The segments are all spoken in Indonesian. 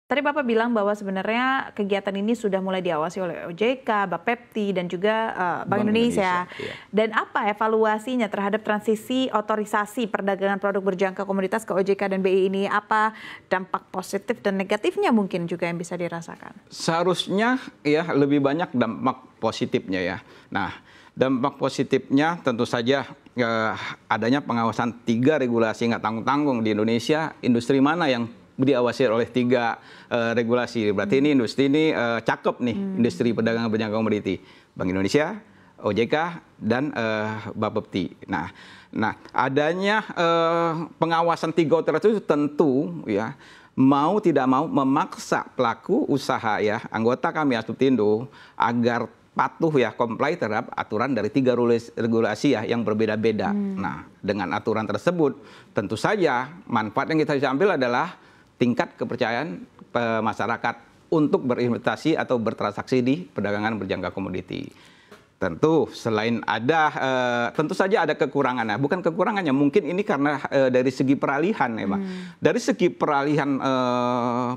Tadi Bapak bilang bahwa sebenarnya kegiatan ini sudah mulai diawasi oleh OJK, Bapepti, dan juga Bank Bank Indonesia, Indonesia. iya. Dan apa evaluasinya terhadap transisi otorisasi perdagangan produk berjangka komoditas ke OJK dan BI ini? Apa dampak positif dan negatifnya mungkin juga yang bisa dirasakan? Seharusnya ya lebih banyak dampak positifnya ya. Nah, dampak positifnya tentu saja adanya pengawasan 3 regulasi nggak tanggung-tanggung di Indonesia. Industri mana yang diawasi oleh 3 regulasi? Berarti ini industri ini cakep nih, industri perdagangan berjangka komoditi. Bank Indonesia, OJK, dan Bapepti. Nah, adanya pengawasan 3 otoritas itu tentu ya mau tidak mau memaksa pelaku usaha ya, anggota kami Asuptindo agar patuh ya, comply terhadap aturan dari 3 regulasi ya yang berbeda-beda. Nah, dengan aturan tersebut tentu saja manfaat yang kita bisa ambil adalah tingkat kepercayaan masyarakat untuk berinvestasi atau bertransaksi di perdagangan berjangka komoditi. Tentu selain ada, tentu saja ada kekurangannya. Bukan kekurangannya, mungkin ini karena dari segi peralihan ya, Mbak. Dari segi peralihan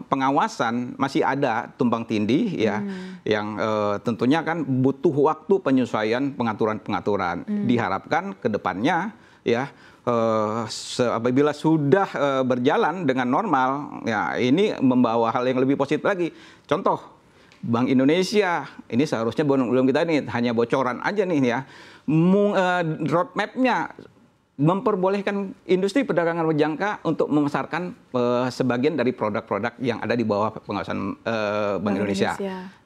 pengawasan masih ada tumpang tindih ya, yang tentunya kan butuh waktu penyesuaian pengaturan-pengaturan. Diharapkan ke depannya ya, apabila sudah berjalan dengan normal, ya ini membawa hal yang lebih positif lagi. Contoh, Bank Indonesia, ini seharusnya belum kita ini hanya bocoran aja nih ya. Roadmap-nya memperbolehkan industri perdagangan berjangka untuk memasarkan sebagian dari produk-produk yang ada di bawah pengawasan Bank Indonesia.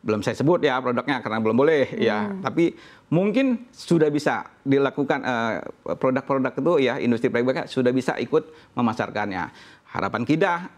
Belum saya sebut ya produknya karena belum boleh ya. Tapi mungkin sudah bisa dilakukan produk-produk itu ya, industri perdagangan sudah bisa ikut memasarkannya. Harapan kita,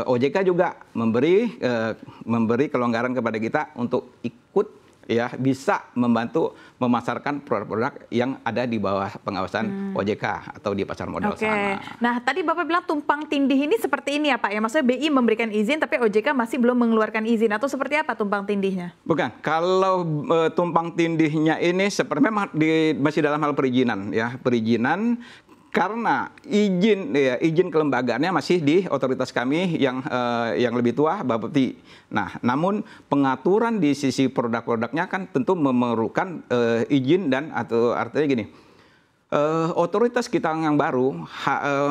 OJK juga memberi kelonggaran kepada kita untuk ikut ya, bisa membantu memasarkan produk-produk yang ada di bawah pengawasan OJK atau di pasar modal sana. Nah, tadi Bapak bilang tumpang tindih ini seperti ini ya Pak ya, maksudnya BI memberikan izin tapi OJK masih belum mengeluarkan izin, atau seperti apa tumpang tindihnya? Bukan, kalau tumpang tindihnya ini seperti memang masih dalam hal perizinan ya, perizinan. Karena izin kelembagaannya masih di otoritas kami yang lebih tua, Bapepti. Nah, namun pengaturan di sisi produk-produknya kan tentu memerlukan izin dan atau artinya gini, otoritas kita yang baru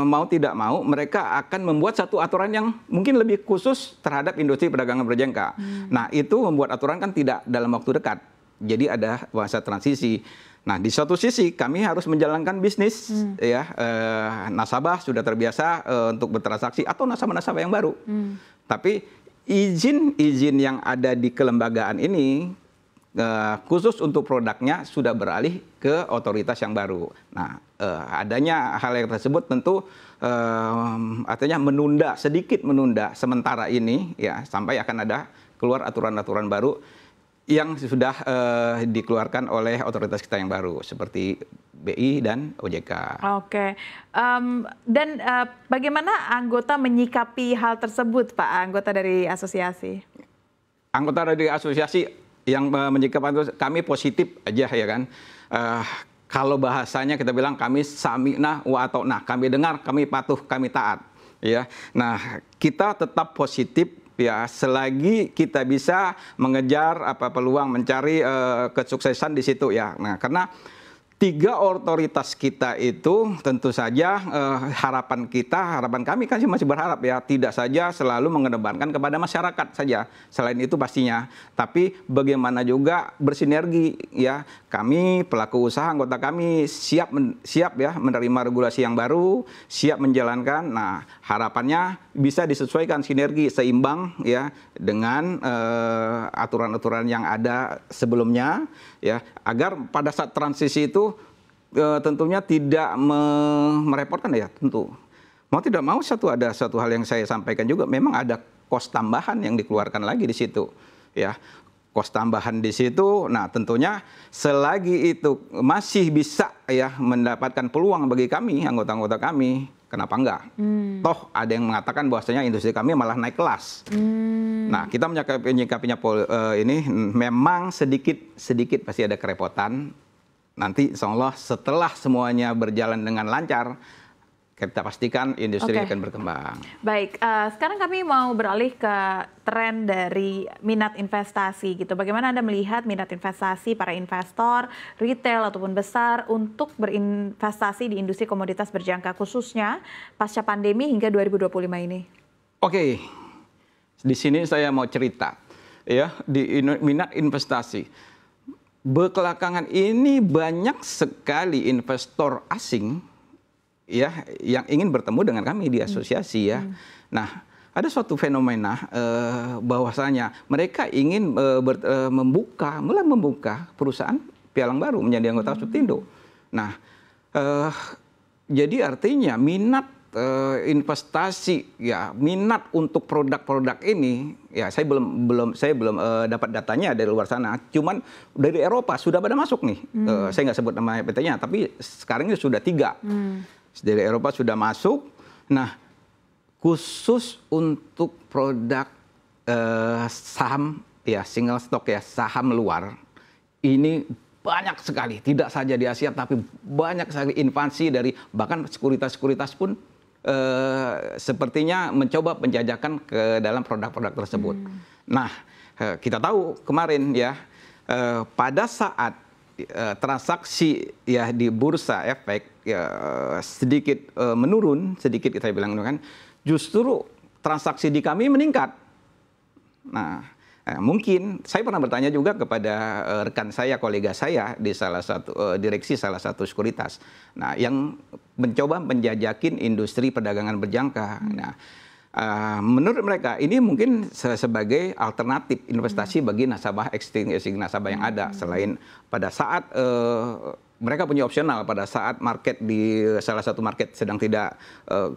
mau tidak mau mereka akan membuat satu aturan yang mungkin lebih khusus terhadap industri perdagangan berjangka. Nah, itu membuat aturan kan tidak dalam waktu dekat. Jadi ada masa transisi. Nah, di suatu sisi kami harus menjalankan bisnis ya, nasabah sudah terbiasa untuk bertransaksi atau nasabah-nasabah yang baru. Tapi izin yang ada di kelembagaan ini khusus untuk produknya sudah beralih ke otoritas yang baru. Nah, adanya hal yang tersebut tentu artinya sedikit menunda sementara ini ya, sampai akan ada keluar aturan-aturan baru yang sudah dikeluarkan oleh otoritas kita yang baru seperti BI dan OJK. Oke, dan bagaimana anggota menyikapi hal tersebut, Pak, anggota dari asosiasi? Anggota dari asosiasi yang menyikapi itu kami positif aja ya kan. Kalau bahasanya kita bilang kami sami'na wa ata'na, kami dengar, kami patuh, kami taat. Ya, nah kita tetap positif. Ya, selagi kita bisa mengejar peluang mencari kesuksesan di situ ya. Nah, karena 3 otoritas kita itu tentu saja harapan kami kan masih berharap ya, tidak saja selalu mengedepankan kepada masyarakat saja. Selain itu pastinya, tapi bagaimana juga bersinergi ya. Kami pelaku usaha, anggota kami siap ya menerima regulasi yang baru, siap menjalankan. Nah, harapannya bisa disesuaikan sinergi seimbang ya dengan aturan-aturan yang ada sebelumnya ya, agar pada saat transisi itu tentunya tidak merepotkan ya, tentu. Mau tidak mau ada satu hal yang saya sampaikan juga, memang ada kos tambahan yang dikeluarkan lagi di situ ya. Kos tambahan di situ, nah tentunya selagi itu masih bisa ya mendapatkan peluang bagi kami, anggota-anggota kami, kenapa enggak? Toh ada yang mengatakan bahwasanya industri kami malah naik kelas. Nah, kita menyikapinya ini memang sedikit pasti ada kerepotan. Nanti insya Allah setelah semuanya berjalan dengan lancar, kita pastikan industri akan berkembang. Baik, sekarang kami mau beralih ke tren dari minat investasi gitu. Bagaimana Anda melihat minat investasi para investor, retail ataupun besar untuk berinvestasi di industri komoditas berjangka khususnya pasca pandemi hingga 2025 ini? Oke, di sini saya mau cerita ya di minat investasi. Belakangan ini banyak sekali investor asing ya yang ingin bertemu dengan kami di asosiasi ya. Nah, ada suatu fenomena bahwasanya mereka ingin mulai membuka perusahaan pialang baru menjadi anggota Suptindo. Nah, jadi artinya minat investasi ya, minat untuk produk-produk ini ya saya belum dapat datanya dari luar sana. Cuman dari Eropa sudah pada masuk nih. Saya nggak sebut nama PT-nya, tapi sekarang ini sudah 3. Dari Eropa sudah masuk. Nah, khusus untuk produk saham ya single stock ya, saham luar ini banyak sekali, tidak saja di Asia tapi banyak sekali invasi dari bahkan sekuritas-sekuritas pun sepertinya mencoba penjajakan ke dalam produk-produk tersebut. Nah, kita tahu kemarin ya pada saat transaksi ya di bursa efek ya sedikit menurun, sedikit kita bilang kan, justru transaksi di kami meningkat. Nah, mungkin saya pernah bertanya juga kepada rekan saya, kolega saya di salah satu direksi salah satu sekuritas. Nah, yang mencoba menjajakin industri perdagangan berjangka. Nah, menurut mereka ini mungkin sebagai alternatif investasi bagi nasabah existing nasabah yang ada, selain pada saat mereka punya opsional pada saat market di salah satu market sedang tidak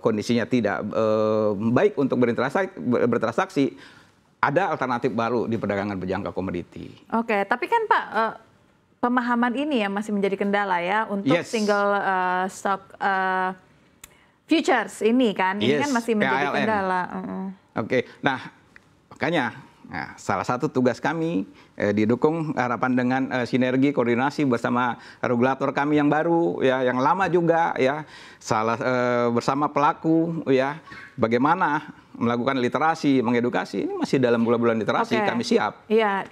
kondisinya tidak baik untuk bertransaksi, ada alternatif baru di perdagangan berjangka komoditi. Oke, tapi kan Pak, pemahaman ini yang masih menjadi kendala ya untuk single stock futures ini kan, ini kan masih menjadi kendala. Oke, nah makanya salah satu tugas kami didukung harapan dengan sinergi koordinasi bersama regulator kami yang baru ya, yang lama juga ya, bersama pelaku ya, bagaimana melakukan literasi, mengedukasi. Ini masih dalam bulan-bulan literasi, kami siap. Iya,